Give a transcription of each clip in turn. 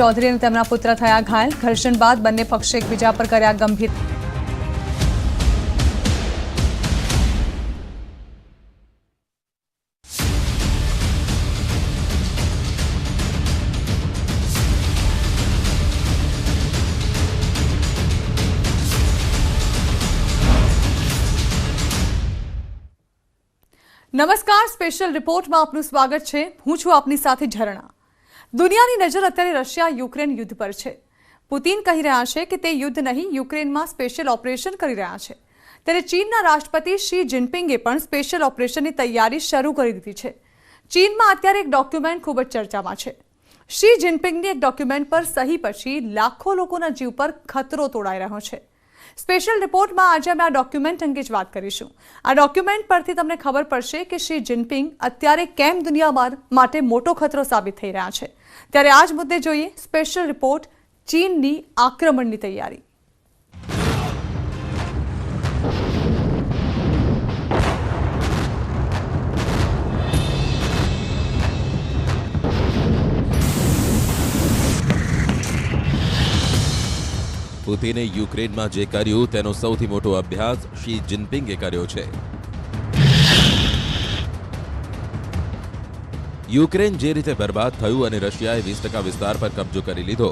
ચૌધરી અને તેમના પુત્ર થયા ઘાયલ। ઘર્ષણ બાદ બંને પક્ષે એકબીજા પર કર્યા ગંભીર નમસ્કાર, સ્પેશિયલ રિપોર્ટમાં આપનું સ્વાગત છે। હું છું આપની સાથે ઝરણા। દુનિયાની નજર અત્યારે રશિયા યુક્રેન યુદ્ધ પર છે। પુતિન કહી રહ્યા છે કે તે યુદ્ધ નહીં, યુક્રેનમાં સ્પેશિયલ ઓપરેશન કરી રહ્યા છે। ત્યારે ચીનના રાષ્ટ્રપતિ શી જિનપિંગે પણ સ્પેશિયલ ઓપરેશનની તૈયારી શરૂ કરી દીધી છે। ચીનમાં અત્યારે એક ડોક્યુમેન્ટ ખૂબ જ ચર્ચામાં છે। શી જિનપિંગની એક ડોક્યુમેન્ટ પર સહી પછી લાખો લોકોના જીવ પર ખતરો તોડાઈ રહ્યો છે। સ્પેશિયલ રિપોર્ટમાં આજે અમે આ ડોક્યુમેન્ટ અંગે જ વાત કરીશું। આ ડોક્યુમેન્ટ પરથી તમને ખબર પડશે કે શી જિનપિંગ અત્યારે કેમ દુનિયા માટે મોટો ખતરો સાબિત થઈ રહ્યા છે। ત્યારે આ જ મુદ્દે જોઈએ સ્પેશિયલ રિપોર્ટ ચીનની આક્રમણની તૈયારી। પુતિને યુક્રેનમાં જે કર્યું તેનો સૌથી મોટો અભ્યાસ શી જિનપિંગે કર્યો છે। યુક્રેન જે રીતે બરબાદ થયું અને રશિયાએ 20% વિસ્તાર પર કબજો કરી લીધો,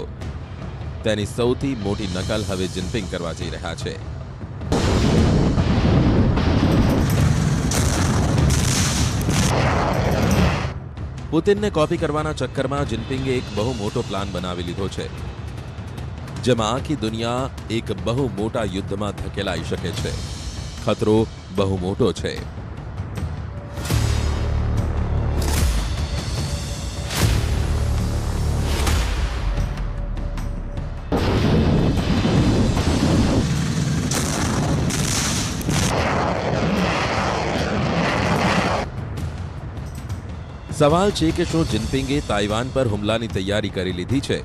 તેની સૌથી મોટી નકલ હવે જિનપિંગ કરવા જઈ રહ્યા છે। પુતિનને કોપી કરવાના ચક્કરમાં જિનપિંગે એક બહુ મોટો પ્લાન બનાવી લીધો છે, જેમાં આખી દુનિયા એક બહુ મોટા યુદ્ધમાં ધકેલાઈ શકે છે। ખતરો બહુ મોટો છે। સવાલ છે કે શું જિનપિંગે તાઇવાન પર હુમલાની તૈયારી કરી લીધી છે?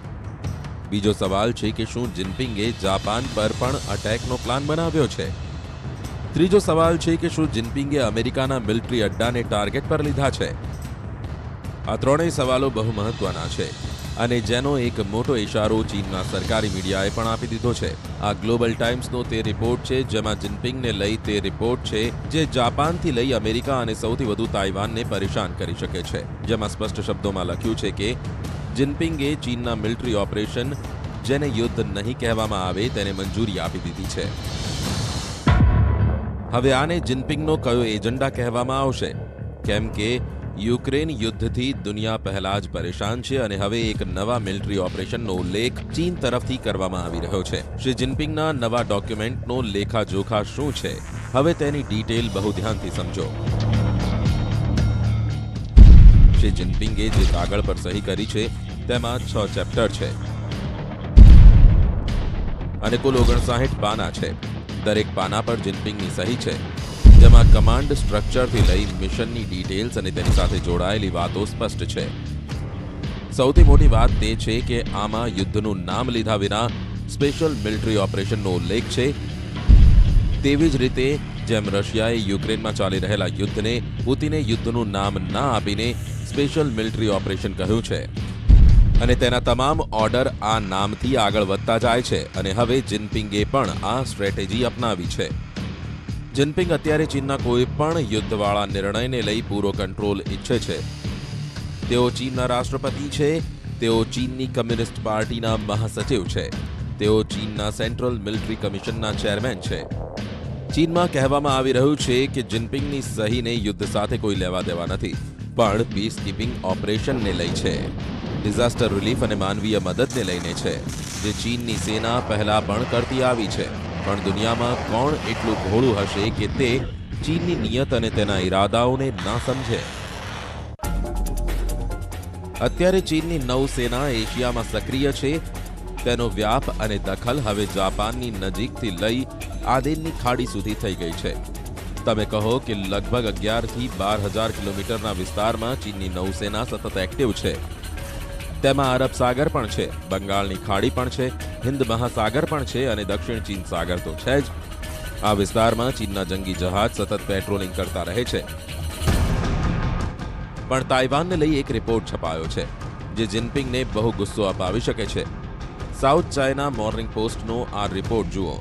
બીજો સવાલ છે કે શું જિનપિંગે જાપાન પર પણ અટેકનો પ્લાન બનાવ્યો છે? ત્રીજો સવાલ છે કે શું જિનપિંગે અમેરિકાના મિલિટરી અડ્ડાને ટાર્ગેટ પર લીધા છે? આ ત્રણેય સવાલો બહુ મહત્વના છે અને જેનો એક મોટો ઇશારો ચીનના સરકારી મીડિયાએ પણ આપી દીધો છે। આ ગ્લોબલ ટાઇમ્સનો તે રિપોર્ટ છે જેમાં જિનપિંગને લઈ તે રિપોર્ટ છે જે જાપાનથી લઈ અમેરિકા અને સૌથી વધુ તાઇવાનને પરેશાન કરી શકે છે। જેમાં સ્પષ્ટ શબ્દોમાં લખ્યું છે કે જિનપિંગે ચીનના મિલિટરી ઓપરેશન, જેને યુદ્ધ નહીં કહેવામાં આવે, તેને મંજૂરી આપી દીધી છે। હવે આને જિનપિંગનો કયો એજન્ડા કહેવામાં આવશે? કેમ કે યુક્રેન યુદ્ધથી દુનિયા પહેલા જ પરેશાન છે અને હવે એક નવા મિલિટરી ઓપરેશનનો ઉલ્લેખ ચીન તરફથી કરવામાં આવી રહ્યો છે। શ્રી જિનપિંગના નવા ડોક્યુમેન્ટનો લેખાજોખા શું છે? હવે તેની ડિટેલ બહુ ધ્યાનથી સમજો। શ્રી જિનપિંગે જે કાગળ પર સહી કરી છે તેમાં 6 ચેપ્ટર છે અને કુલ 59 પાના છે। દરેક પાના પર જિનપિંગની સહી છે, જેમાં કમાન્ડ સ્ટ્રક્ચરથી લઈ મિશનની ડિટેલ્સ અને તેની સાથે જોડાયેલી વાતો સ્પષ્ટ છે। સૌથી મોટી વાત તે છે કે આમાં યુદ્ધનું નામ લીધા વિના સ્પેશિયલ મિલિટરી ઓપરેશનનો ઉલ્લેખ છે। તેવી જ રીતે જેમ રશિયાએ યુક્રેનમાં ચાલી રહેલા યુદ્ધને પુતિને યુદ્ધનું નામ ના આપીને સ્પેશિયલ મિલિટરી ઓપરેશન કહ્યું છે અને તેના તમામ ઓર્ડર આ નામથી આગળ વધતા જાય છે અને હવે જિનપિંગે પણ આ સ્ટ્રેટેજી અપનાવી છે। જિનપિંગ અત્યારે ચીનના કોઈ પણ યુદ્ધવાળા નિર્ણયને લઈ પૂરો કંટ્રોલ ઈચ્છે છે। તેઓ ચીનના રાષ્ટ્રપતિ છે, તેઓ ચીનની કમ્યુનિસ્ટ પાર્ટીના મહાસચિવ છે, તેઓ ચીનના સેન્ટ્રલ મિલિટરી કમિશનના ચેરમેન છે। ચીનમાં કહેવામાં આવી રહ્યું છે કે જિનપિંગની સહીને યુદ્ધ સાથે કોઈ લેવા દેવા નથી, પણ પીસ કીપિંગ ઓપરેશનને લઈ છે, ડિઝાસ્ટર રિલીફ અને માનવીય મદદને લઈને છે, જે ચીનની સેના પહેલા પણ કરતી આવી છે। પણ દુનિયામાં કોણ એટલું ભોળું હશે કે તે ચીનની નિયત અને તેના ઈરાદાઓને ના સમજે? અત્યારે ચીનની નૌસેના એશિયામાં સક્રિય છે। તેનો વ્યાપ અને દખલ હવે જાપાનની નજીકથી લઈ આદેનની ખાડી સુધી થઈ ગઈ છે। તમે કહો કે લગભગ 11,000 થી 12,000 કિલોમીટરના વિસ્તારમાં ચીનની નૌસેના સતત એક્ટિવ છે। તેમાં અરબ સાગર પણ છે, બંગાળની ખાડી પણ છે, હિન્દ મહાસાગર પણ છે અને દક્ષિણ ચીન સાગર તો છે જ। આ વિસ્તારમાં ચીનના જંગી જહાજ સતત પેટ્રોલિંગ કરતા રહે છે। પણ તાઇવાનને લઈ એક રિપોર્ટ છપાયો છે, જે જિનપિંગને બહુ ગુસ્સો અપાવી શકે છે. સાઉથ ચાઇના મોર્નિંગ પોસ્ટનો આ રિપોર્ટ જુઓ,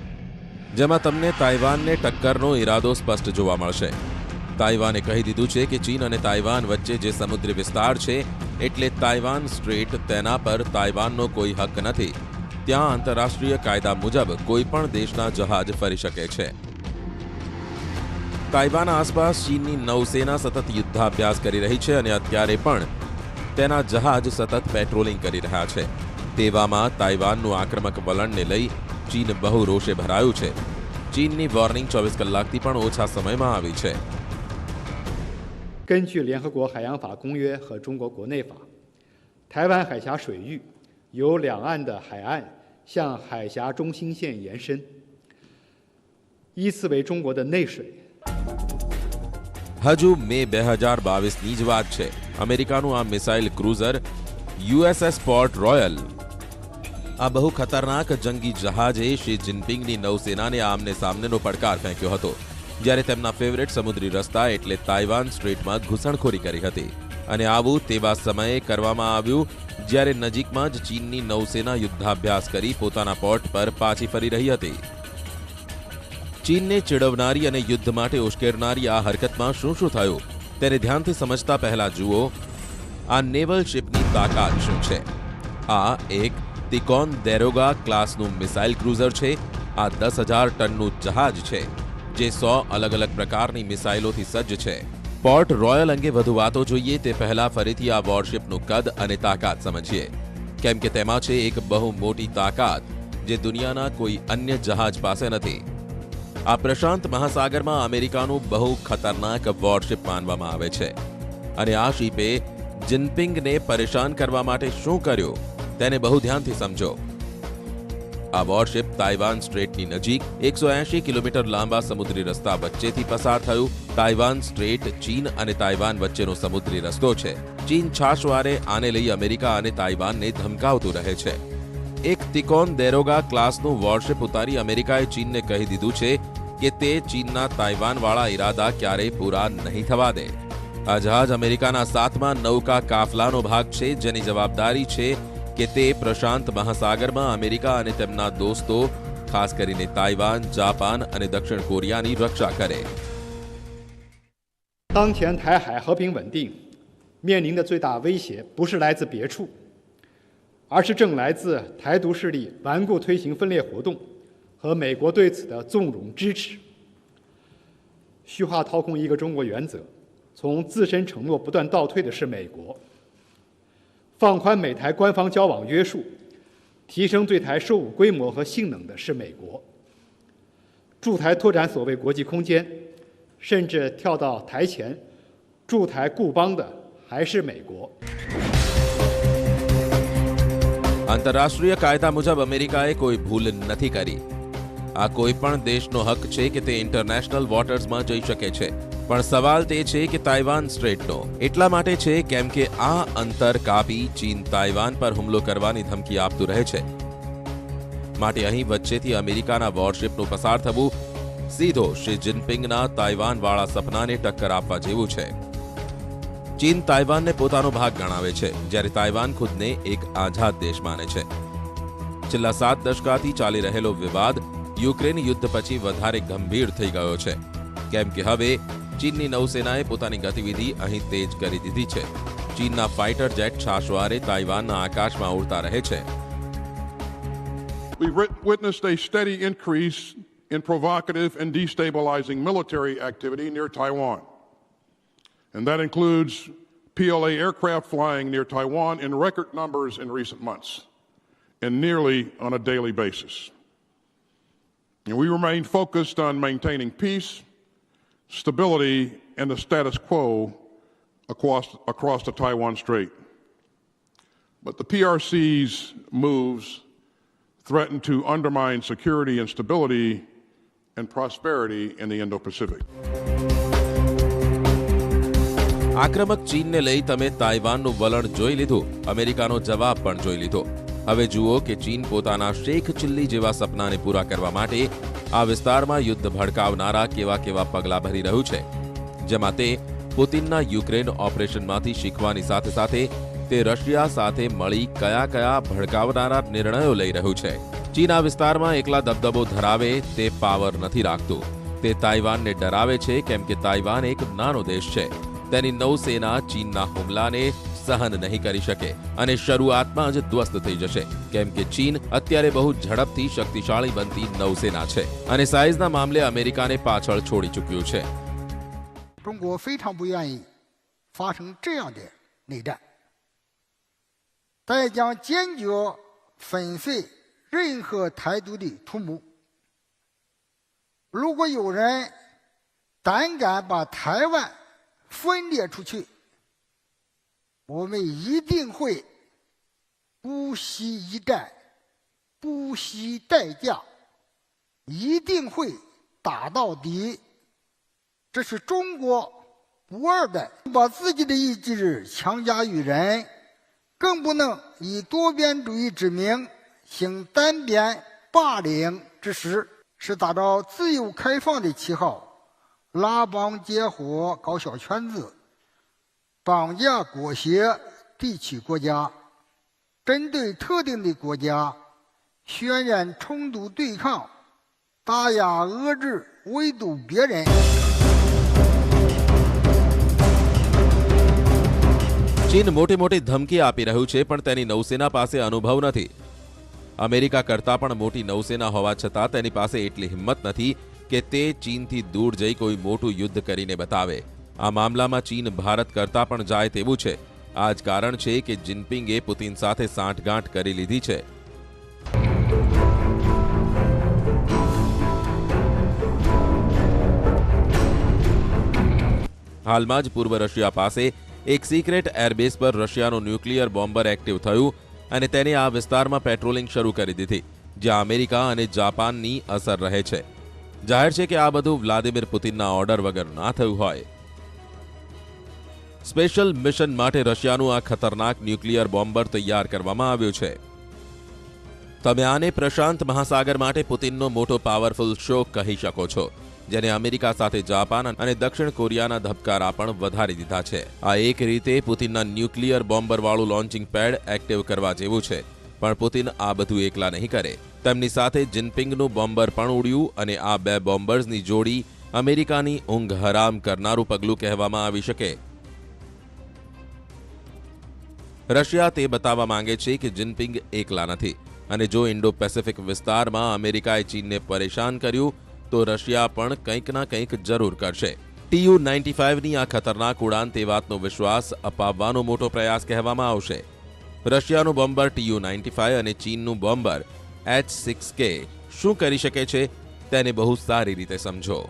જેમાં તમને તાઇવાનને ટક્કરનો ઈરાદો સ્પષ્ટ જોવા મળશે. તાઇવાને કહી દીધું છે કે ચીન અને તાઇવાન વચ્ચે જે સમુદ્રી વિસ્તાર છે એટલે તાઇવાન સ્ટ્રેટ, તેના પર તાઇવાનનો કોઈ હક નથી. ત્યાં આંતરરાષ્ટ્રીય કાયદા મુજબ કોઈ પણ દેશના જહાજ ફરી શકે છે. તાઇવાન આસપાસ ચીનની નૌસેના સતત યુદ્ધાભ્યાસ કરી રહી છે અને અત્યારે પણ તેના જહાજ સતત પેટ્રોલિંગ કરી રહ્યા છે. તેવામાં તાઇવાનનું આક્રમક વલણને લઈ ચીન બહુ રોષે ભરાયું છે. ચીનની વોર્નિંગ 24 કલાકથી પણ ઓછા સમયમાં આવી છે. 根据联合国海洋法公约和中国国内法，台湾海峡水域由两岸的海岸向海峡中心线延伸，依次为中国的内水。 હજુ મે 2022ની જ વાત છે. અમેરિકાનું આ missile cruiser USS port royal, આ બહુ ખતરનાક જંગી જહાજે શી જિનપિંગની નૌસેનાને આમને સામનેનો પડકાર ફેંક્યો હતો, જ્યારે તેમના ફેવરેટ સમુદ્રી રસ્તા એટલે તાઇવાન સ્ટ્રેટમાં ઘૂસણખોરી કરી હતી. અને આવું તેવા સમયે કરવામાં આવ્યું જ્યારે નજીકમાં જ ચીનની નૌસેના યુદ્ધાભ્યાસ કરી પોતાના પોર્ટ પર પાછી ફરી રહી હતી. ચીનને ચીડવનારી અને યુદ્ધ માટે ઉશ્કેરનારી આ હરકતમાં શું શું થયું તેને ધ્યાનથી સમજતા પહેલા જુઓ આ નેવલ શિપની તાકાત શું છે. આ એક તિકોન દેરોગા ક્લાસનું મિસાઇલ ક્રુઝર છે. આ 10,000 ટનનું જહાજ છે જે 100 અલગ અલગ પ્રકારની મિસાઇલોથી સજ્જ છે. પોર્ટ રોયલ અંગે વધુ વાતો જોઈએ તે પહેલા ફરીથી આ વોરશિપનું કદ અને તાકાત સમજીએ, કેમ કે તેમાં છે એક બહુ મોટી તાકાત જે દુનિયાના કોઈ અન્ય જહાજ પાસે નથી. આ પ્રશાંત મહાસાગરમાં અમેરિકાનું બહુ ખતરનાક વોરશિપ માનવામાં આવે છે. અને આ શિપે જિનપિંગને પરેશાન કરવા માટે શું કર્યું તેને બહુ ધ્યાનથી સમજો. આ વોરશિપ તાઇવાન સ્ટ્રેટની નજીક 180 કિલોમીટર લાંબા સમુદ્રી રસ્તા વચ્ચેથી પસાર થયું. તાઇવાન સ્ટ્રેટ ચીન અને તાઇવાન વચ્ચેનો સમુદ્રી રસ્તો છે. ચીન છાશવારે આને લઈ અમેરિકા અને તાઇવાનને ધમકાવતું રહે છે. એક તિકોન દેરોગા ક્લાસનું વોરશિપ ઉતારી અમેરિકાએ ચીનને કહી દીધું છે કે તે ચીનના તાઇવાનવાળા ઈરાદા ક્યારેય પૂરા નહીં થવા દે. આ જહાજ અમેરિકાના 7મા નૌકા કાફલાનો ભાગ છે, જેની જવાબદારી છે કે તે પ્રશાંત મહાસાગરમાં અમેરિકા અને તેમના દોસ્તો, ખાસ કરીને તાઇવાન, જાપાન અને દક્ષિણ કોરિયાની રક્ષા કરે. 当前台海和平稳定面临的最大威胁，不是来自别处，而是正来自台独势力顽固推行分裂活动和美国对此的纵容支持。虚化掏空一个中国原则，从自身承诺不断倒退的是美国。放宽美台官方交往约束，提升对台售武规模和性能的是美国。驻台拓展所谓国际空间，甚至跳到台前驻台固邦的还是美国。 આંતરરાષ્ટ્રીય કાયદા મુજબ અમેરિકાએ કોઈ ભૂલ નથી કરી. આ કોઈ પણ દેશનો હક છે કે તે ઇન્ટરનેશનલ વોટર્સમાં જઈ શકે છે. પણ સવાલ તે છે કે તાઇવાન સ્ટ્રેટનો. એટલા માટે છે કેમ કે આ અંતર કાપી ચીન તાઇવાન પર હુમલો કરવાની ધમકી આપતું રહે છે. માટે અહીં વચ્ચેથી અમેરિકાના વોરશિપનું પસાર થવું સીધો શી જિનપિંગના તાઇવાનવાળા સપનાને ટક્કર આપવા જેવું છે. ચીન તાઇવાનને પોતાનો ભાગ ગણાવે છે, જ્યારે તાઇવાન ખુદને એક આઝાદ દેશ માને છે. છેલ્લા 7 દશકાથી ચાલી રહેલો વિવાદ યુક્રેન યુદ્ધ પછી વધારે ગંભીર થઈ ગયો છે, કેમ કે હવે ચીનની નૌસેનાએ પોતાની ગતિવિધિ અહીં તેજ કરી દીધી છે. ચીનના ફાઇટર જેટ છાશવારે તાઇવાનના આકાશમાં ઉડતા રહે છે. We've witnessed a steady increase in provocative and destabilizing military activity near Taiwan. And that includes PLA aircraft flying near Taiwan in record numbers in recent months, and nearly on a daily basis. And we remain focused on maintaining peace, stability, and the status quo across the Taiwan Strait. But the PRC's moves threaten to undermine security and stability and prosperity in the Indo-Pacific. આક્રમક ચીનને લઈ તમે તાઇવાનનું વલણ જોઈ લીધું, અમેરિકાનો જવાબ પણ જોઈ લીધો. હવે જુઓ કે ચીન પોતાના શેખ ચિલ્લી જેવા સપનાને પૂરા કરવા માટે આ વિસ્તારમાં યુદ્ધ ભડકાવનારા કેવા કેવા પગલાં ભરી રહ્યું છે, જેમાં તે પુતિનના યુક્રેન ઓપરેશનમાંથી શીખવાની સાથે સાથે તે રશિયા સાથે મળી કયા કયા ભડકાવનારા નિર્ણયો લઈ રહ્યું છે। ચીન આ વિસ્તારમાં એકલા દબદબો ધરાવે તે પાવર નથી રાખતું, તે તાઇવાનને ડરાવે છે, કેમ કે તાઇવાન એક નાનો દેશ છે। તેની નૌસેના ચીનના હુમલાને સહન નહીં કરી શકે અને શરૂઆતમાં જ ધ્વસ્ત થઈ જશે, કેમ કે ચીન અત્યારે બહુ ઝડપથી શક્તિશાળી બનતી નૌસેના છે અને સાઇઝના મામલે અમેરિકાને પાછળ છોડી ચૂક્યું છે। 中国非常不愿意发生这样的内战，他也将坚决粉碎任何台独的图谋。如果有人胆敢把台湾分裂出去，我们一定会不惜一战，不惜代价，一定会打到底。这是中国不二的，把自己的意志强加于人，更不能以多边主义之名行单边霸凌之实，是打着自由开放的旗号，拉帮结伙搞小圈子，绑架裹挟地区国家，针对特定的国家渲染冲突对抗，打压遏制围堵别人。 ચીન મોટી મોટી ધમકી આપી રહ્યું છે, પણ તેની નૌસેના પાસે અનુભવ નથી। અમેરિકા કરતાં પણ મોટી નૌસેના હોવા છતાં તેની પાસે એટલી હિંમત નથી કે તે ચીનથી દૂર જઈ કોઈ મોટું યુદ્ધ કરીને બતાવે। આ મામલામાં ચીન ભારત કરતાં પણ જાય તેવું છે। આ જ કારણ છે કે જિનપિંગે પુતિન સાથે સાંઠગાંઠ કરી લીધી છે। હાલમાં જ પૂર્વ રશિયા પાસે એક સિક્રેટ એરબેઝ પર રશિયાનું ન્યુક્લિયર બોમ્બર એક્ટિવ થયું અને તેને આ વિસ્તારમાં પેટ્રોલિંગ શરૂ કરી દીધી, જ્યાં અમેરિકા અને જાપાનની અસર રહે છે। જાહેર છે કે આ બધું વ્લાદિમીર પુતિનના ઓર્ડર વગર ના થયું હોય। સ્પેશિયલ મિશન માટે રશિયાનું આ ખતરનાક ન્યુક્લિયર બોમ્બર તૈયાર કરવામાં આવ્યું છે। તમે આને પ્રશાંત મહાસાગર માટે પુતિનનો મોટો પાવરફુલ શો કહી શકો છો, જેને અમેરિકા સાથે જાપાન અને દક્ષિણ કોરિયાના ધબકારા પણ વધારી દીધા છે। આ એક રીતે પુતિનના ન્યુક્લિયર બોમ્બરવાળું લોન્ચિંગ પેડ એક્ટિવ કરવા જેવું છે, પણ પુતિન આ બધું એકલા નહીં કરે। તેમની સાથે જિનપિંગનું બોમ્બર પણ ઉડ્યું અને આ બે બોમ્બર્સની જોડી અમેરિકાની ઊંઘ હરામ કરનારું પગલું કહેવામાં આવી શકે। રશિયા તે બતાવવા માંગે છે કે જિનપિંગ એકલા નથી અને જો ઇન્ડો પેસિફિક વિસ્તારમાં અમેરિકાએ ચીનને પરેશાન કર્યું તો રશિયા પણ કંઈક ના કંઈક જરૂર કરશે। TU-95ની આ ખતરનાક ઉડાન તે વાતનો વિશ્વાસ અપાવવાનો મોટો પ્રયાસ કહેવામાં આવશે। રશિયાનું બોમ્બર TU-95 અને ચીનનું બોમ્બર H-6K શું કરી શકે છે તેને બહુ સારી રીતે સમજો।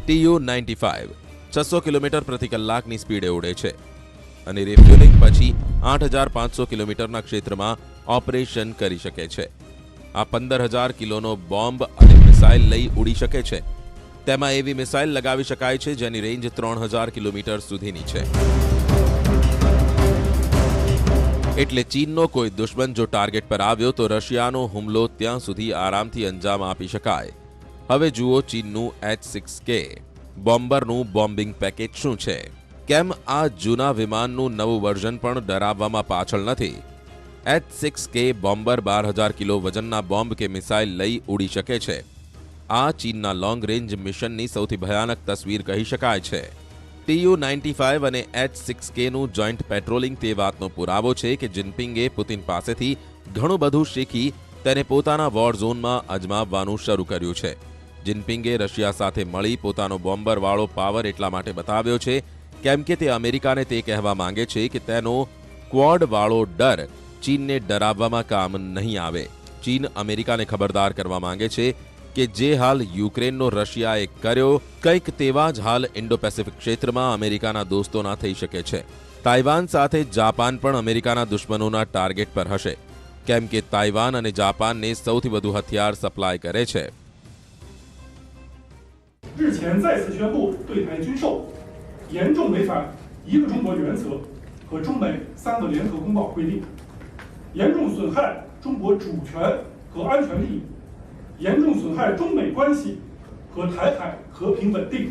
TU-95 600 કિલોમીટર પ્રતિ કલાકની સ્પીડે ઉડે છે અને રિફ્યુલિંગ પછી 8500 કિલોમીટરના ક્ષેત્રમાં ઓપરેશન કરી શકે છે। આ 15,000 કિલોનો બોમ્બ અને મિસાઇલ લઈ ઉડી શકે છે। તેમાં એવી મિસાઇલ લગાવી શકાય છે જેની રેન્જ 3000 કિલોમીટર સુધીની છે। એટલે ચીનનો કોઈ દુશ્મન જો ટાર્ગેટ પર આવ્યો તો રશિયાનો હુમલો ત્યાં સુધી આરામથી અંજામ આપી શકાય। હવે જુઓ ચીનનું H-6K બોમ્બરનું બોમ્બિંગ પેકેજ શું છે। કેમ આ જૂના વિમાનનું નવું વર્ઝન પણ ડરાવવામાં પાછળ નથી। H-6K બોમ્બર 12,000 કિલો વજનના બોમ્બ કે મિસાઇલ લઈ ઉડી શકે છે। આ ચીનના લોંગ રેન્જ મિશનની સૌથી ભયાનક તસવીર કહી શકાય છે। TU-95 અને H-6Kનું જોઈન્ટ પેટ્રોલિંગ તે વાતનો પુરાવો છે કે જિનપિંગે પુતિન પાસેથી ઘણું બધું શીખી તેને પોતાના વોર ઝોનમાં અજમાવવાનું શરૂ કર્યું છે। જિનપિંગે રશિયા સાથે મળી પોતાનો બોમ્બરવાળો પાવર એટલા માટે બતાવ્યો છે કેમ કે તે અમેરિકાને તે કહેવા માંગે છે કે તેનો ક્વોડવાળો ડર ચીનને ડરાવવામાં કામ નહીં આવે। ચીન અમેરિકાને ખબરદાર કરવા માંગે છે કે જે હાલ યુક્રેનનો રશિયાએ કર્યો, કંઈક તેવા જ હાલ ઇન્ડો પેસિફિક ક્ષેત્રમાં અમેરિકાના દોસ્તોના થઈ શકે છે। તાઇવાન સાથે જાપાન પણ અમેરિકાના દુશ્મનોના ટાર્ગેટ પર હશે, કેમ કે તાઇવાન અને જાપાનને સૌથી વધુ હથિયાર સપ્લાય કરે છે। 日前再次宣布对台军售，严重违反一个中国原则和中美3个联合公报规定，严重损害中国主权和安全利益，严重损害中美关系和台海和平稳定。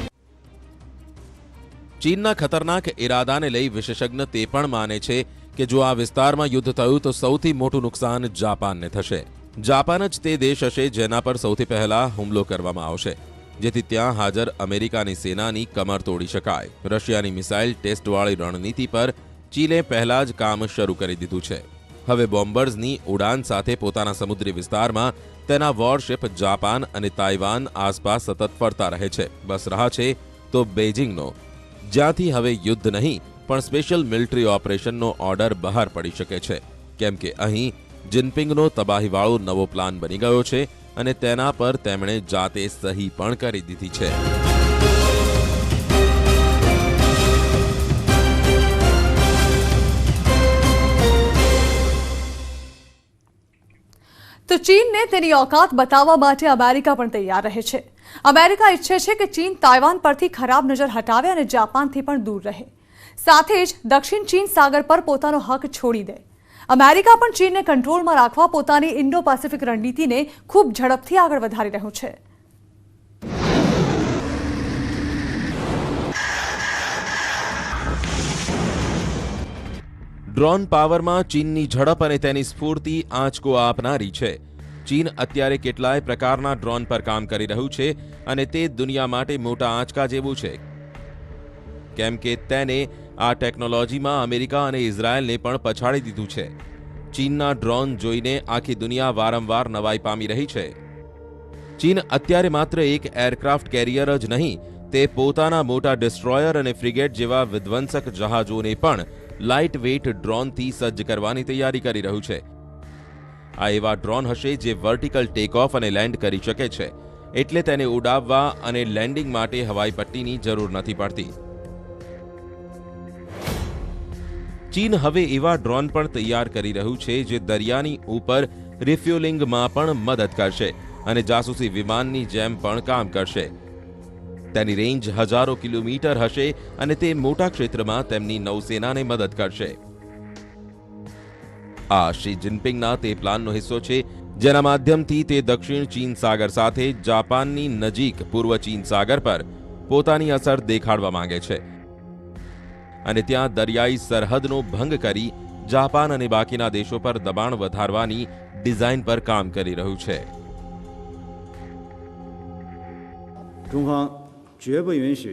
ચીનના ખતરનાક ઇરાદાને લઈ વિશેષજ્ઞ તે પણ માને છે કે જો આ વિસ્તારમાં યુદ્ધ થયું તો સૌથી મોટું નુકસાન જાપાનને થશે. જાપાન જ તે દેશ હશે જેના પર સૌથી પહેલા હુમલો કરવામાં આવશે, જેથી ત્યાં હાજર અમેરિકાની સેનાની કમર તોડી શકાય. રશિયાની મિસાઇલ ટેસ્ટવાળી રણનીતિ પર ચીને પહેલા જ કામ શરૂ કરી દીધું છે. હવે બોમ્બર્સની ઉડાન સાથે પોતાના સમુદ્રી વિસ્તારમાં તેના વોરશિપ જાપાન અને તાઇવાન આસપાસ સતત ફરતા રહે છે. બસ રાહ છે તો બેઇજિંગનો, જ્યાંથી હવે યુદ્ધ નહીં પણ સ્પેશિયલ મિલિટરી ઓપરેશનનો ઓર્ડર બહાર પડી શકે છે, કેમ કે અહીં જિનપિંગનો તબાહીવાળો નવો પ્લાન બની ગયો છે અને તેના પર તેમણે જાતે સહી પણ કરી દીધી છે. તો ચીનને તેની औकात બતાવવા માટે અમેરિકા પણ તૈયાર રહે છે. અમેરિકા ઈચ્છે છે કે ચીન તાઇવાન પરથી ખરાબ નજર હટાવે અને જાપાનથી પણ દૂર રહે, સાથે જ દક્ષિણ ચીન સાગર પર પોતાનો હક છોડી દે. અમેરિકા પણ ચીનને કંટ્રોલમાં રાખવા પોતાની ઇન્ડો પેસિફિક રણનીતિને ખૂબ ઝડપથી આગળ વધારી રહ્યું છે. ડ્રોન પાવરમાં ચીનની ઝડપ અને તેની સ્ફૂર્તિ આંચકો આપનારી છે. ચીન અત્યારે કેટલાય પ્રકારના ડ્રોન પર કામ કરી રહ્યું છે અને તે દુનિયા માટે મોટા આંચકા જેવું છે, કેમ કે તેને આ ટેકનોલોજીમાં અમેરિકા અને ઇઝરાયલને પણ પછાડી દીધું છે. ચીનના ડ્રોન જોઈને આખી દુનિયા વારંવાર નવાઈ પામી રહી છે. ચીન અત્યારે માત્ર એક એરક્રાફ્ટ કેરિયર જ નહીં, તે પોતાના મોટા ડિસ્ટ્રોયર અને ફ્રિગેટ જેવા વિધ્વંસક જહાજોને પણ લાઇટ વેઇટ ડ્રોનથી સજ્જ કરવાની તૈયારી કરી રહ્યું છે. આ એવા ડ્રોન હશે જે વર્ટિકલ ટેક ઓફ અને લેન્ડ કરી શકે છે, એટલે તેને ઉડાવવા અને લેન્ડિંગ માટે હવાઈ પટ્ટીની જરૂર નથી પડતી. ચીન હવે એવા ડ્રોન પણ તૈયાર કરી રહ્યું છે જે દરિયાની ઉપર રિફ્યુલિંગમાં પણ મદદ કરશે અને જાસૂસી વિમાનની જેમ પણ કામ કરશે. તેની રેન્જ હજારો કિલોમીટર હશે અને તે મોટા ક્ષેત્રમાં તેમની નૌસેનાને મદદ કરશે. આ શી જિનપિંગના તે પ્લાનનો હિસ્સો છે જેના માધ્યમથી તે દક્ષિણ ચીન સાગર સાથે જાપાનની નજીક પૂર્વ ચીન સાગર પર પોતાની અસર દેખાડવા માંગે છે અને ત્યાં દરિયાઈ સરહદનો ભંગ કરી જાપાન અને બાકીના દેશો પર દબાણ વધારવાની ડિઝાઇન પર કામ કરી રહ્યું છે. 中方绝不允许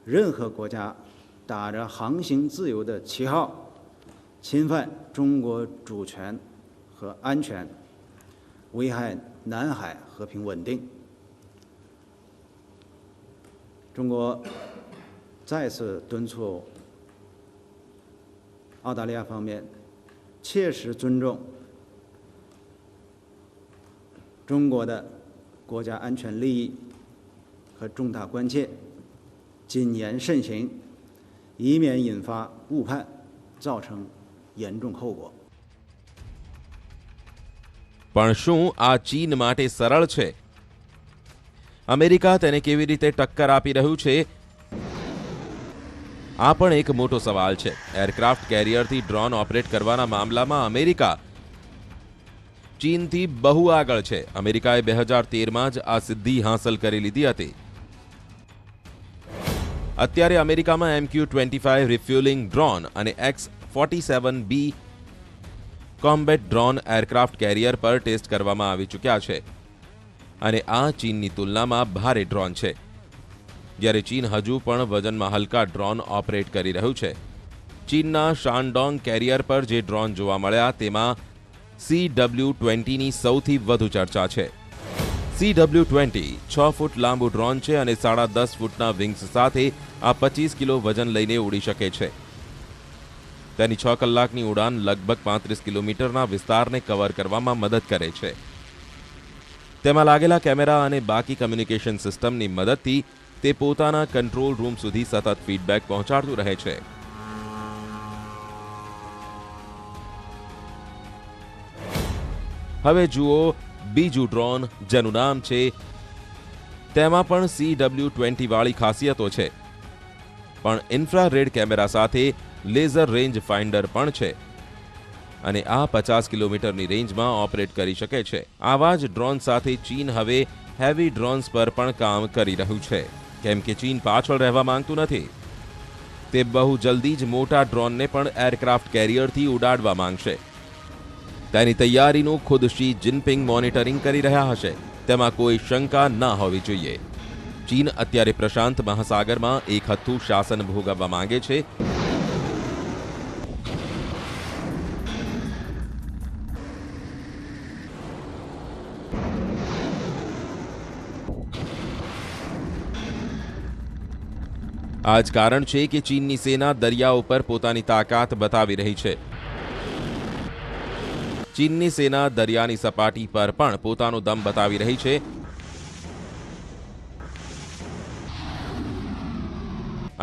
任何国家打着航行自由的旗号，侵犯中国主权和安全，危害南海和平稳定。中国再次敦促澳大利亚方面切实尊重中国的国家安全利益和重大关切，谨言慎行，以免引发误判，造成严重后果。 પણ શું આ ચીન માટે સરળ છે? અમેરિકા તેને કેવી રીતે ટક્કર આપી રહ્યું છે? આ પણ એક મોટો સવાલ છે. એરક્રાફ્ટ કેરિયરથી ડ્રોન ઓપરેટ કરવાના મામલામાં અમેરિકા ચીનથી બહુ આગળ છે. અમેરિકાએ 2013માં જ આ સિદ્ધિ હાંસલ કરી લીધી હતી. અત્યારે અમેરિકામાં MQ-25 રિફ્યુલિંગ ડ્રોન અને X-47B combat drone aircraft carrier પર ટેસ્ટ કરવામાં આવી ચૂક્યા છે અને આ ચીનની તુલનામાં ભારે ડ્રોન છે, જ્યારે ચીન હજુ પણ વજનમાં હલકા ડ્રોન ઓપરેટ કરી રહ્યું છે. ચીનના શાનડોંગ કેરિયર પર જે ડ્રોન જોવા મળ્યા તેમાં CW-20ની સૌથી વધુ ચર્ચા છે. CW-20 6 ફૂટ લાંબુ ડ્રોન છે અને 10.5 ફૂટના વિંગ્સ સાથે આ 25 કિલો વજન લઈને ઉડી શકે છે. તેની 6 કલાકની ઉડાન લગભગ 35 કિલોમીટરના વિસ્તારને કવર કરવામાં મદદ કરે છે. તેમાં લાગેલા કેમેરા અને બાકી કમ્યુનિકેશન સિસ્ટમની મદદથી તે પોતાના કંટ્રોલ રૂમ સુધી સતત ફીડબેક પહોંચાડતું રહે છે. હવે જુઓ બીજું ડ્રોન જેનું નામ છે, તેમાં પણ CW-20 વાળી ખાસિયતો છે, પણ ઇન્ફ્રારેડ કેમેરા સાથે લેઝર રેન્જ ફાઇન્ડર પણ છે અને આ 50 કિલોમીટરની રેન્જમાં ઓપરેટ કરી શકે છે. આવા જ ડ્રોન સાથે ચીન હવે હેવી ડ્રોન્સ પર પણ કામ કરી રહ્યું છે, કેમ કે ચીન પાછળ રહેવા માંગતું નથી. તે બહુ જલ્દી જ મોટા ડ્રોનને પણ એરક્રાફ્ટ કેરિયરથી ઉડાડવા માંગશે. તેની તૈયારીનું ખુદ શી જિનપિંગ મોનિટરિંગ કરી રહ્યા હશે, તેમાં કોઈ શંકા ન હોવી જોઈએ. ચીન અત્યારે પ્રશાંત મહાસાગરમાં એક હથ્થું શાસન ભોગવવા માંગે છે. આ જ કારણ છે કે ચીનની સેના દરિયા ઉપર પોતાની તાકાત બતાવી રહી છે. ચીનની સેના દરિયાની સપાટી પર પણ પોતાનો દમ બતાવી રહી છે.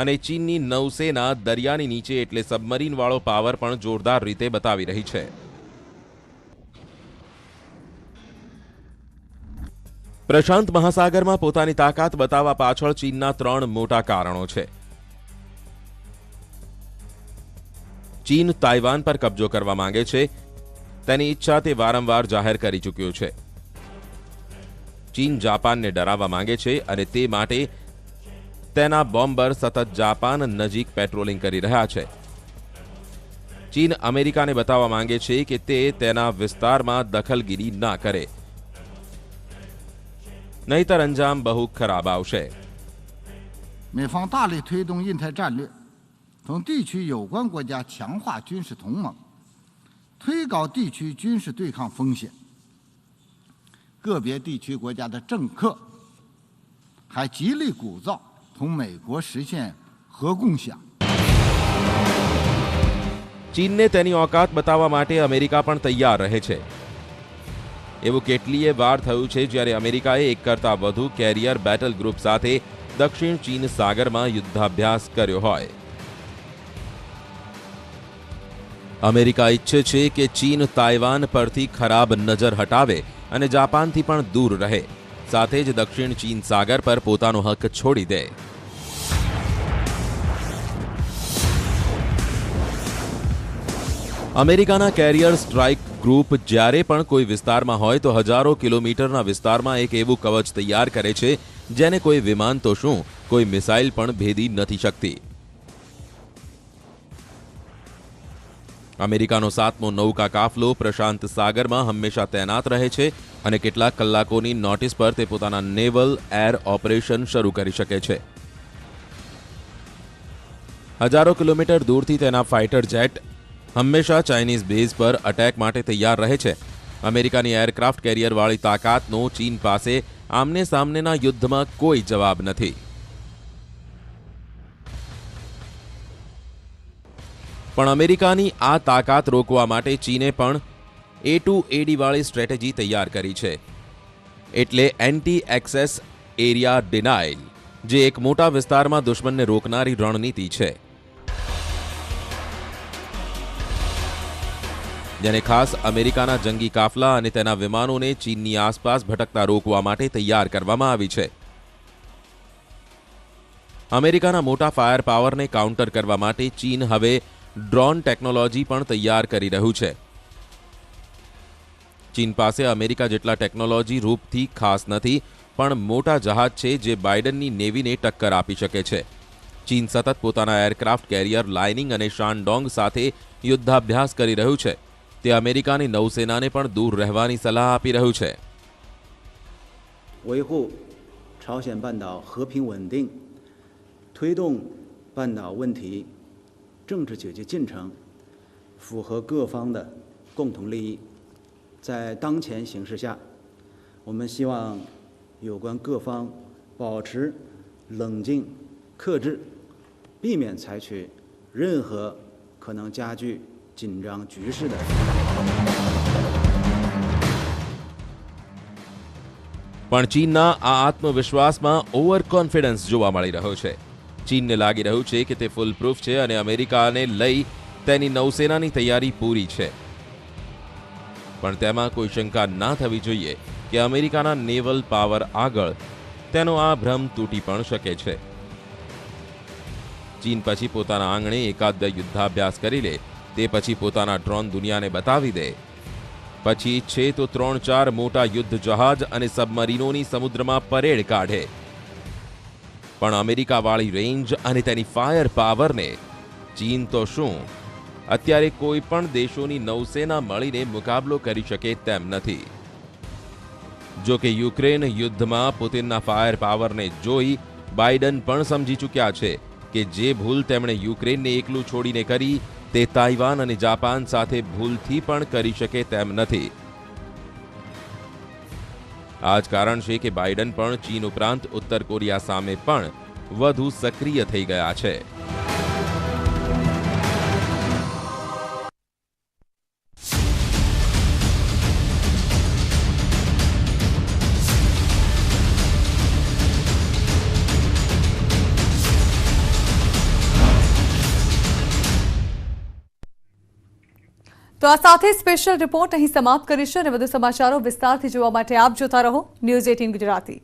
અને ચીનની નૌસેના દરિયાની નીચે એટલે સબમરીન વાળો પાવર પણ જોરદાર રીતે બતાવી રહી છે. પ્રશાંત મહાસાગરમાં પોતાની તાકાત બતાવવા પાછળ ચીનના 3 મોટા કારણો છે. ચીન તાઇવાન પર કબજો કરવા માંગે છે. તેની ઈચ્છા તે વારંવાર જાહેર કરી ચૂક્યો છે. ચીન જાપાનને ડરાવવા માંગે છે અને તે માટે તેના બોમ્બર સતત જાપાન નજીક પેટ્રોલિંગ કરી રહ્યા છે. ચીન અમેરિકાને બતાવવા માંગે છે કે તે તેના વિસ્તારમાં દખલગીરી ના કરે, નહીતર અંજામ બહુ ખરાબ આવશે. 美方大力推动印太战略，同地区有关国家强化军事同盟，推高地区军事对抗风险。个别地区国家的政客还极力鼓噪同美国实现核共享。 ચીનને તેની ઓકાત બતાવવા માટે અમેરિકા પણ તૈયાર રહે છે. એવું કેટલીય વાર થયું છે જ્યારે અમેરિકાએ એક કરતાં વધુ કેરિયર બેટલ ગ્રુપ સાથે દક્ષિણ ચીન સાગરમાં યુદ્ધાભ્યાસ કર્યો હોય. અમેરિકા ઈચ્છે છે કે ચીન તાઇવાન પરથી ખરાબ નજર હટાવે અને જાપાનથી પણ દૂર રહે, સાથે જ દક્ષિણ ચીન સાગર પર પોતાનો હક છોડી દે. અમેરિકાના કેરિયર સ્ટ્રાઇક ગ્રુપ જ્યારે પણ કોઈ વિસ્તારમાં હોય તો હજારો કિલોમીટરના વિસ્તારમાં એક એવું કવચ તૈયાર કરે છે જેને કોઈ વિમાન તો શું, કોઈ મિસાઇલ પણ ભેદી નથી શકતી. અમેરિકાનો 7મો નૌકા કાફલો પ્રશાંત સાગરમાં હંમેશા તૈનાત રહે છે અને કેટલાક કલાકોની નોટિસ પર તે પોતાના નેવલ એર ઓપરેશન શરૂ કરી શકે છે. હજારો કિલોમીટર દૂરથી તેના ફાઇટર જેટ હંમેશા ચાઇનીઝ બેઝ પર અટેક માટે તૈયાર રહે છે. અમેરિકાની એરક્રાફ્ટ કેરિયરવાળી તાકાતનો ચીન પાસે આમને સામનેના યુદ્ધમાં કોઈ જવાબ નથી. પણ અમેરિકાની આ તાકાત રોકવા માટે ચીને પણ A2AD વાળી સ્ટ્રેટેજી તૈયાર કરી છે, એટલે એન્ટી એક્સેસ એરિયા ડિનાઇલ, જે એક મોટા વિસ્તારમાં દુશ્મનને રોકનારી રણનીતિ છે. જેને ખાસ અમેરિકાના જંગી કાફલા અને તેના વિમાનોને ચીનની આસપાસ ભટકતા રોકવા માટે તૈયાર કરવામાં આવી છે. અમેરિકાના મોટા ફાયર પાવરને કાઉન્ટર કરવા માટે ચીન હવે ડ્રોન ટેકનોલોજી પણ તૈયાર કરી રહ્યું છે. ચીન પાસે અમેરિકા જેટલા ટેકનોલોજી રૂપથી ખાસ નથી, પણ મોટા જહાજ છે જે બાઇડનની નેવીને ટક્કર આપી શકે છે. ચીન સતત પોતાના એરક્રાફ્ટ કેરિયર લાઇનિંગ અને શાનડોંગ સાથે યુદ્ધાભ્યાસ કરી રહ્યું છે. તે અમેરિકાની નૌસેનાને પણ દૂર રહેવાની સલાહ આપી રહ્યું છે. 维护朝鲜半岛和平稳定，推动半岛问题政治解决进程，符合各方的共同利益。在当前形势下，我们希望有关各方保持冷静、克制，避免采取任何可能加剧紧张局势的。 પણ ચીનના આ આત્મવિશ્વાસમાં ઓવર કોન્ફિડન્સ જોવા મળી રહ્યો છે. ચીનને લાગી રહ્યું છે કે તે ફૂલ પ્રૂફ છે અને અમેરિકાને લઈ તેની નૌસેનાની તૈયારી પૂરી છે. પણ તેમાં કોઈ શંકા ના થવી જોઈએ કે અમેરિકાના નેવલ પાવર આગળ તેનો આ ભ્રમ તૂટી પણ શકે છે. ચીન પછી પોતાના આંગણે એકાદ યુદ્ધાભ્યાસ કરી લે, તે પછી પોતાના ડ્રોન દુનિયાને બતાવી દે, પછી ઈચ્છે તો 3-4 મોટા યુદ્ધ જહાજ અને સબમરીનોની સમુદ્રમાં પરેડ કાઢે. પણ અમેરિકાવાળી રેન્જ અને તેની ફાયર પાવરને ચીન તો શું, અત્યારે કોઈ પણ દેશોની નૌસેના મળીને મુકાબલો કરી શકે તેમ નથી. જો કે યુક્રેન યુદ્ધમાં પુતિનના ફાયર પાવરને જોઈ બાઇડન પણ સમજી ચૂક્યા છે કે જે ભૂલ તેમણે યુક્રેનને એકલું છોડીને કરી તે તાઇવાન અને જાપાન સાથે ભૂલથી પણ કરી શકે તેમ નથી. આ જ કારણ છે કે બાઇડન પણ ચીન ઉપરાંત ઉત્તર કોરિયા સામે પણ વધુ સક્રિય થઈ ગયા છે. તો આ સાથે સ્પેશિયલ રિપોર્ટ અહીં સમાપ્ત કરીશું અને વધુ સમાચારો વિસ્તારથી જોવા માટે આપ જોતા રહો ન્યૂઝ 18 ગુજરાતી.